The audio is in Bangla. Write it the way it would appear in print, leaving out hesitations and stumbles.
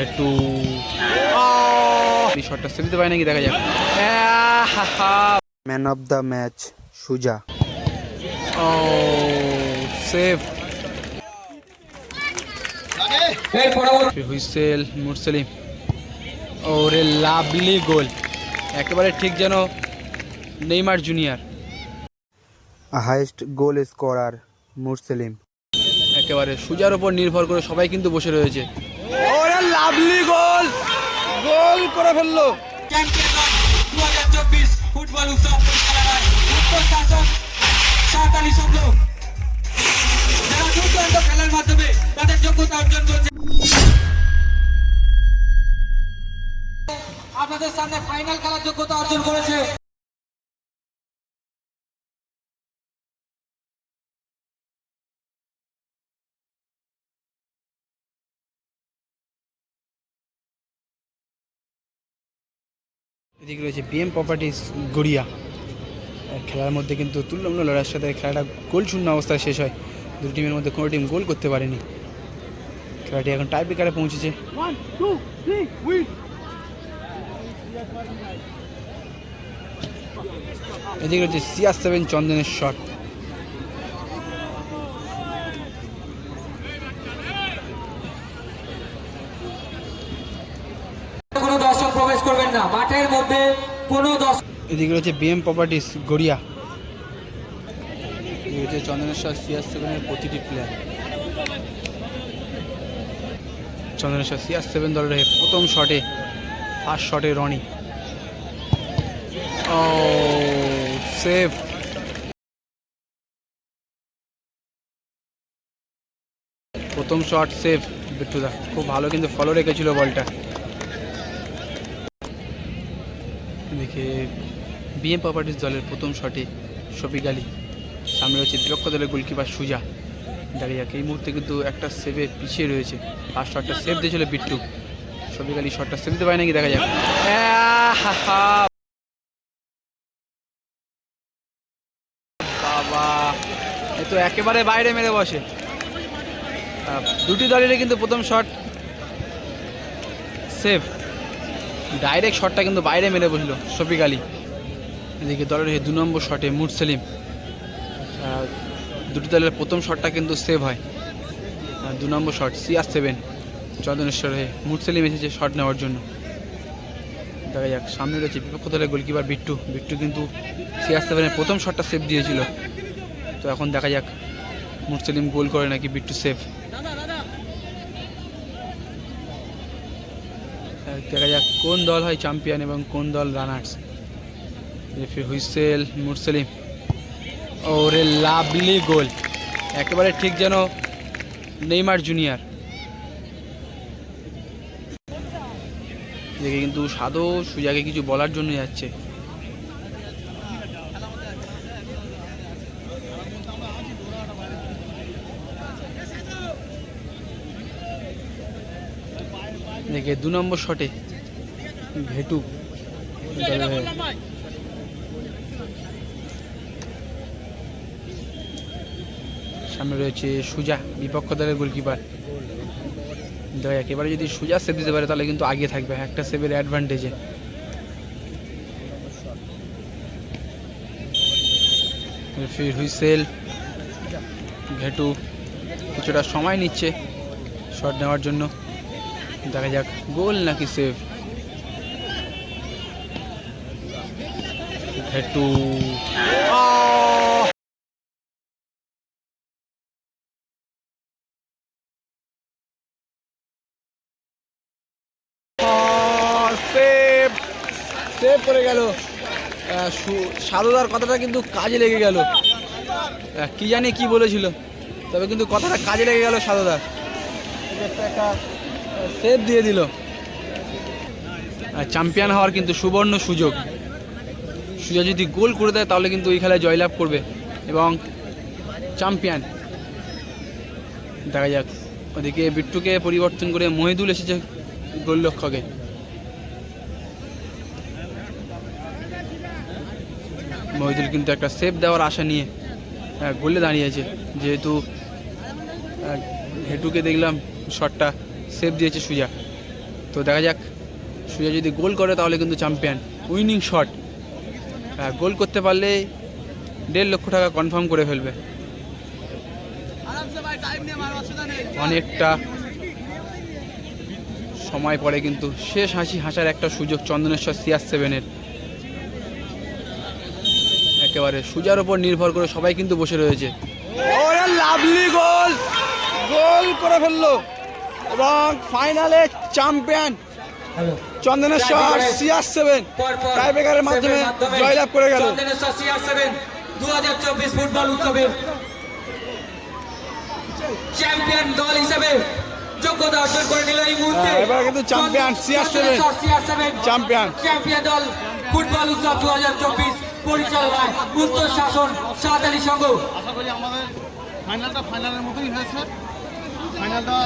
একটু শটটা সেভ দিতে পারে নাকি দেখা যাক। Man of the match Suja. ও সেভ। হুইসেল মুরসেলিম। ওরে লাভলি গোল, একেবারে ঠিক যেন Neymar junior. Highest goal scorer Murselim. একেবারে সুজার উপর নির্ভর করে সবাই কিন্তু বসে রয়েছে। ওরে লাভলি গোল, গোল করে ফেললো। চ্যাম্পিয়ন 2024 ফুটবল উৎসব পরিচালনায় উত্তর শাসক সাঁওতালি সংঘ যারা দুর্দান্ত খেলার মাধ্যমে তাদের যোগ্যতা অর্জন করছে, আপনাদের সামনে ফাইনাল খেলার যোগ্যতা অর্জন করেছে। এদিকে রয়েছে বিএম প্রপার্টিস গড়িয়া। খেলার মধ্যে কিন্তু তুল্যমূল্য লড়াইয়ের সাথে খেলাটা গোল শূন্য অবস্থায় শেষ হয়। দুই টিমের মধ্যে কোনো টিম গোল করতে পারেনি। খেলাটি এখন টাই ব্রেকারে পৌঁছেছে। এদিকে রয়েছে CR7 চন্দনের শট। কোনো দর্শক প্রবেশ করবেন না মাঠের মধ্যে, কোনো দর্শক। এদিকে রয়েছে বিএম প্রপার্টিস গড়িয়া। রয়েছে চন্দনের শট CR7-এর প্রতিটি প্লেয়ার। চন্দনের শট CR7 দলের হয়ে প্রথম শটে, ফার্স্ট শটে রনি। ও সেভ। প্রথম শট সেভ বিট্টুদা, খুব ভালো কিন্তু ফলো রেখেছিল বলটা। দেখে বিএম প্রপার্টিস দলের প্রথম শটে শফিক আলী, সামনে রয়েছে বিপক্ষ দলের গোলকিপার সুজা। দাঁড়িয়ে যাক, এই মুহূর্তে কিন্তু একটা সেভে পিছিয়ে রয়েছে। ফার্স্ট শটটা সেভ দিয়েছিল বিট্টু। শফিক আলী শটটা সেভ দিতে পারে নাকি দেখা যাক। বাবা, এ তো একেবারে বাইরে মেরে বসে। দুটি দলেরই কিন্তু প্রথম শট সেভ। ডাইরেক্ট শটটা কিন্তু বাইরে মেরে বসলো শফিক আলী। এদিকে দলের হয়ে 2 নম্বর শটে মুরসেলিম। দুটি দলের প্রথম শটটা কিন্তু সেভ হয়। 2 নম্বর শট CR7 চন্দনেশ্বর হয়ে মুরসেলিম এসেছে শট নেওয়ার জন্য। দেখা যাক, সামনে রয়েছে বিপক্ষ দলের গোলকিপার বিট্টু। বিট্টু কিন্তু CR7-এর প্রথম শটটা সেভ দিয়েছিল। তো এখন দেখা যাক মুরসেলিম গোল করে নাকি বিট্টু সেভ। দেখা যাক কোন দল হয় চ্যাম্পিয়ন এবং কোন দল রানার্স। হুইসেল মুরসেলিম। ওরে লাভলি গোল, একেবারে ঠিক যেন নেইমার জুনিয়র। দেখে কিন্তু সাদো সুজাকে কিছু বলার জন্য যাচ্ছে। দেখে 2 নম্বর শটে ঘেটু সামনে রয়েছে সুজা বিপক্ষ দলের গোলকিপার। দেখা যাক, এবারে যদি সুজা সেভ দিতে পারে তাহলে কিন্তু আগে থাকবে একটা সেভের অ্যাডভান্টেজে। হুইসেল ঘেটু কিছুটা সময় নিচ্ছে শট নেওয়ার জন্য। দেখা যাক গোল নাকি সেভ। ঘেটু সেভ, সেভ করে গেল। সারদার কথাটা কিন্তু কাজে লেগে গেল। কি জানি কি বলেছিল, তবে কিন্তু কথাটা কাজে লেগে গেল সারদার। একটা সেভ দিয়ে দিল। চ্যাম্পিয়ন হওয়ার কিন্তু সুবর্ণ সুযোগ। সুজা যদি গোল করে দেয় তাহলে কিন্তু এই খেলায় জয়লাভ করবে এবং চ্যাম্পিয়ন। দেখা যাক, ওদিকে বিট্টুকে পরিবর্তন করে মহিদুল এসেছে গোলরক্ষকে। মহিদুল কিন্তু একটা সেভ দেওয়ার আশা নিয়ে গোলে দাঁড়িয়েছে, যেহেতু ঘেটুকে দেখলাম শটটা সেভ দিয়েছে সুজা। তো দেখা যাক সুজা যদি গোল করে তাহলে কিন্তু চ্যাম্পিয়ন। উইনিং শট, গোল করতে পারলে 1.5 লক্ষ টাকা কনফার্ম করে ফেলবে। অনেকটা সময় পরে কিন্তু শেষ হাসি হাসার একটা সুযোগ চন্দনেশ্বর CR7-এর। একেবারে সুজার ওপর নির্ভর করে সবাই কিন্তু বসে রয়েছে। ওরে লাভলি গোল, গোল করে ফেললো এবং ফাইনালে চ্যাম্পিয়ন চন্দনেশ্বর CR7 টাইব্রেকারের মাধ্যমে জয়লাভ করে গেল। চন্দনেশ্বর CR7 2024 ফুটবল উৎসবের চ্যাম্পিয়ন দল হিসেবে যোগ্যতা অর্জন করে নিল এই মুহূর্তে। এবার কিন্তু চ্যাম্পিয়ন CR7 চ্যাম্পিয়ন। চ্যাম্পিয়ন দল ফুটবল উৎসব 2024 পরিচালনায় উত্তর শাসন সাঁওতালি সংঘ। আশা করি আমাদের ফাইনালটা ফাইনালের মতোই হয়েছে। ফাইনালটা